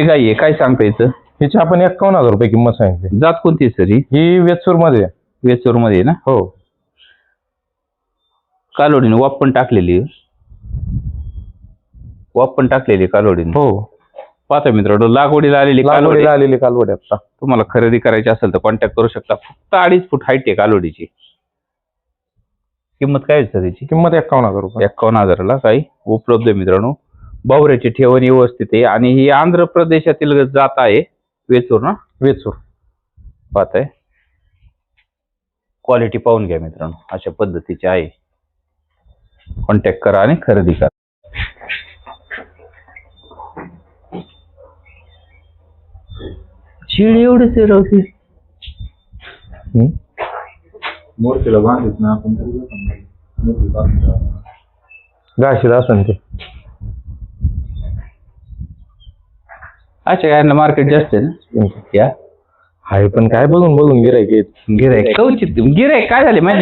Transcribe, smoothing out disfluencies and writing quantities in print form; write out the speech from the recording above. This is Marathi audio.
गाई आहे, काय सांगता याचं? हिची आपण 51,000 रुपये किंमत सांगितली. जात कोणती आहे सर? ही वेचूर मध्ये आहे. वेचूर मध्ये आहे ना? हो. कालोडीने वाप पण टाकलेली आहे. वाप पण टाकलेली आहे कालोडीने. हो. पाहता मित्रांनो, लागवडीला आलेली कालोडी. लागवडीला आलेली कालवडी आता. तुम्हाला खरेदी करायची असेल तर कॉन्टॅक्ट करू शकता. फक्त 2.5 फूट हाईट आहे कालोडीची. किंमत काय आहे सर याची? किंमत 51,000 रुपये. 51,000ला काही उपलब्ध आहे मित्रांनो. बावऱ्याची ठेवण व्यवस्थित आहे आणि ही आंध्र प्रदेशातील जात आहे. वेचूर ना? वेचूर. पाहताय, क्वालिटी पाहून घ्या मित्रांनो, अशा पद्धतीची आहे. कॉन्टॅक्ट करा आणि खरेदी करा. शिळी एवढीच आहे राव ती. मोर्चेला बांधित ना आपण गाशीला असेल ते. अच्छा, यांना मार्केट जास्त आहे ना? या हाय पण काय बघून गिरायक गिरायक कवचित गिरायक काय झाले माहिती